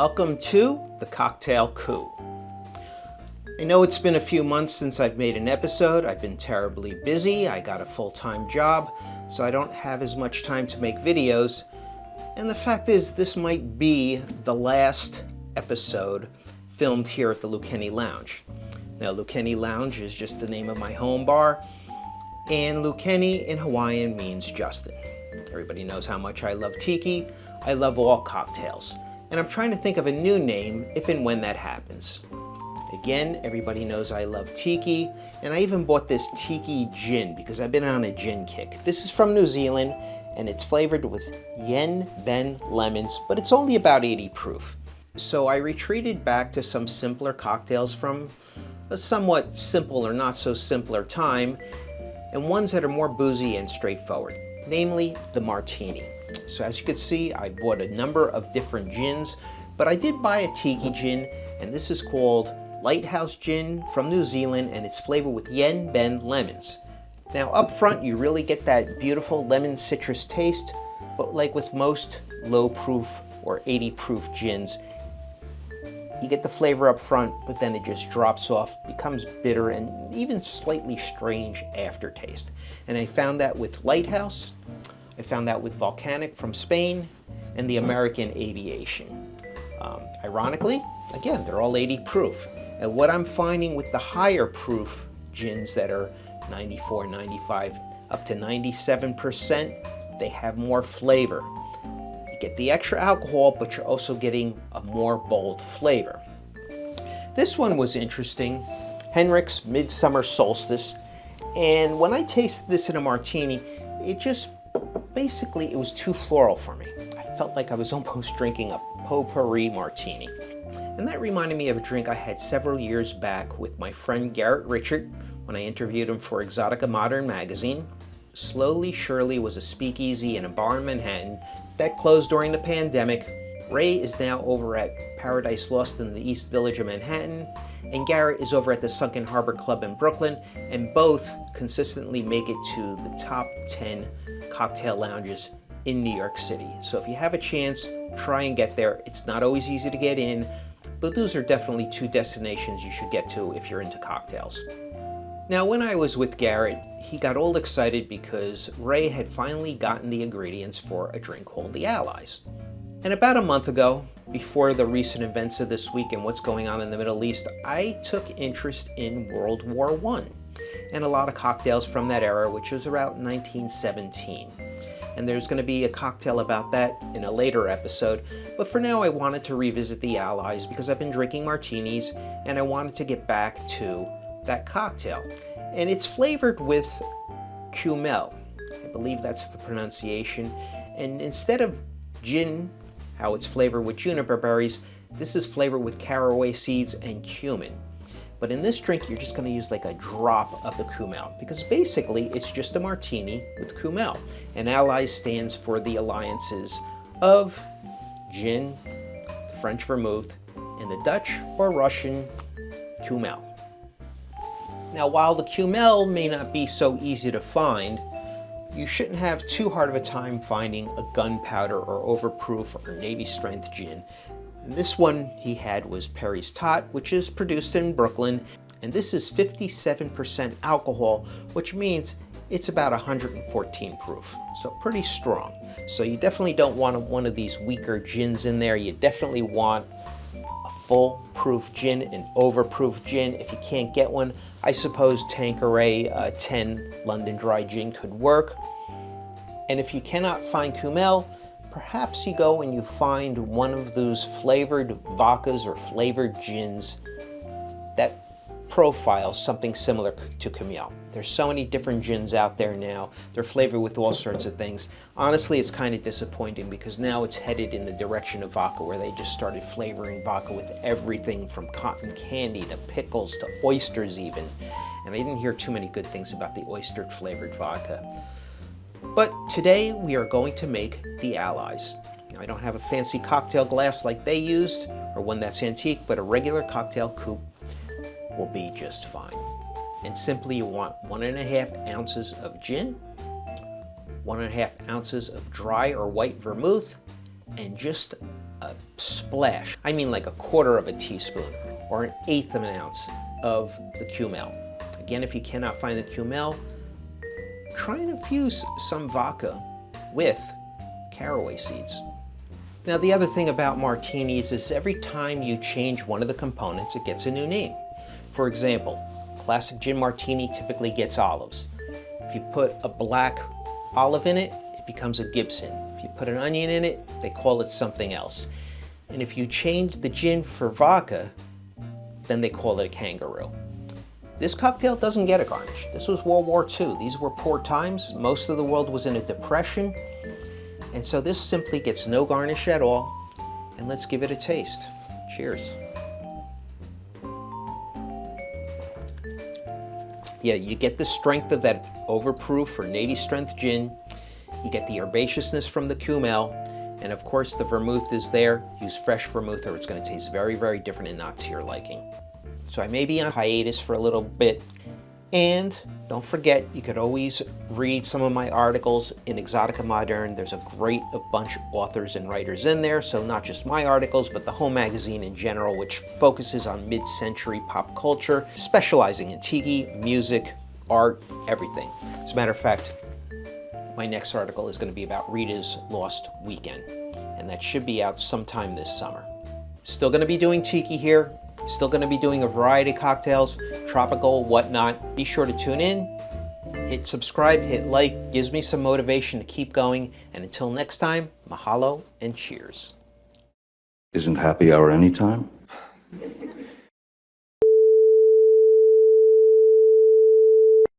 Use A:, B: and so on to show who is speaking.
A: Welcome to the Cocktail Coup. I know it's been a few months since I've made an episode. I've been terribly busy. I got a full-time job, so I don't have as much time to make videos. And the fact is, this might be the last episode filmed here at the Lucchini Lounge. Now, Lucchini Lounge is just the name of my home bar, and Lucchini in Hawaiian means Justin. Everybody knows how much I love Tiki. I love all cocktails. And I'm trying to think of a new name if and when that happens. Again, everybody knows I love Tiki, and I even bought this Tiki gin because I've been on a gin kick. This is from New Zealand, and it's flavored with yen ben lemons, but it's only about 80 proof. So I retreated back to some simpler cocktails from a somewhat simple or not so simpler time, and ones that are more boozy and straightforward, namely the Martini. So as you can see, I bought a number of different gins, but I did buy a Tiki gin, and this is called Lighthouse Gin from New Zealand, and it's flavored with yen ben lemons. Now up front, you really get that beautiful lemon citrus taste, but like with most low proof or 80 proof gins, you get the flavor up front, but then it just drops off, becomes bitter, and even slightly strange aftertaste. And I found that with Lighthouse, I found that with Volcanic from Spain, and the American Aviation. Ironically, again, they're all 80 proof. And what I'm finding with the higher proof gins that are 94, 95, up to 97%, they have more flavor. You get the extra alcohol, but you're also getting a more bold flavor. This one was interesting, Henrik's Midsummer Solstice. And when I tasted this in a martini, it was too floral for me. I felt like I was almost drinking a potpourri martini. And that reminded me of a drink I had several years back with my friend Garrett Richard when I interviewed him for Exotica Modern magazine. Slowly Shirley was a speakeasy in a bar in Manhattan that closed during the pandemic. Ray is now over at Paradise Lost in the East Village of Manhattan, and Garrett is over at the Sunken Harbor Club in Brooklyn, and both consistently make it to the top 10 cocktail lounges in New York City. So if you have a chance, try and get there. It's not always easy to get in, but those are definitely two destinations you should get to if you're into cocktails. Now, when I was with Garrett, he got all excited because Ray had finally gotten the ingredients for a drink called the Allies. And about a month ago, before the recent events of this week and what's going on in the Middle East, I took interest in World War I and a lot of cocktails from that era, which was around 1917. And there's going to be a cocktail about that in a later episode, but for now I wanted to revisit the Allies because I've been drinking martinis and I wanted to get back to that cocktail. And it's flavored with Cumel. I believe that's the pronunciation. And instead of gin, how it's flavored with juniper berries, this is flavored with caraway seeds and cumin. But in this drink, you're just going to use like a drop of the Cumel, because basically it's just a martini with Cumel. And Allies stands for the alliances of gin, the French vermouth, and the Dutch or Russian Cumel. Now, while the Cumel may not be so easy to find, you shouldn't have too hard of a time finding a gunpowder or overproof or Navy strength gin. And this one he had was Perry's Tot, which is produced in Brooklyn, and this is 57% alcohol, which means it's about 114 proof, so pretty strong. So you definitely don't want one of these weaker gins in there. You definitely want a full proof gin, an overproof gin. If you can't get one, I suppose Tanqueray 10 London Dry Gin could work. And if you cannot find Cumel, perhaps you go and you find one of those flavored vodkas or flavored gins that profile something similar to Cumel. There's so many different gins out there now. They're flavored with all sorts of things. Honestly, it's kind of disappointing because now it's headed in the direction of vodka, where they just started flavoring vodka with everything from cotton candy to pickles to oysters even. And I didn't hear too many good things about the oyster flavored vodka. But today we are going to make the Allies. Now, I don't have a fancy cocktail glass like they used, or one that's antique, but a regular cocktail coupe will be just fine. And simply you want 1.5 ounces of gin, 1.5 ounces of dry or white vermouth, and just a splash, I mean like a quarter of a teaspoon or an eighth of an ounce of the Cumel. Again, if you cannot find the Cumel, try and infuse some vodka with caraway seeds. Now, the other thing about martinis is every time you change one of the components, it gets a new name. For example, classic gin martini typically gets olives. If you put a black olive in it, it becomes a Gibson. If you put an onion in it, they call it something else. And if you change the gin for vodka, then they call it a kangaroo. This cocktail doesn't get a garnish. This was World War II. These were poor times. Most of the world was in a depression. And so this simply gets no garnish at all. And let's give it a taste. Cheers. Yeah, you get the strength of that overproof or Navy strength gin. You get the herbaceousness from the Cumel. And of course the vermouth is there. Use fresh vermouth or it's going to taste very, very different and not to your liking. So I may be on hiatus for a little bit. And don't forget, you could always read some of my articles in Exotica Moderne. There's a bunch of authors and writers in there, so not just my articles, but the whole magazine in general, which focuses on mid-century pop culture, specializing in tiki, music, art, everything. As a matter of fact, my next article is going to be about Rita's Lost Weekend, and that should be out sometime this summer. Still going to be doing tiki here. Still going to be doing a variety of cocktails, tropical, whatnot. Be sure to tune in, hit subscribe, hit like, gives me some motivation to keep going. And until next time, mahalo and cheers.
B: Isn't happy hour anytime?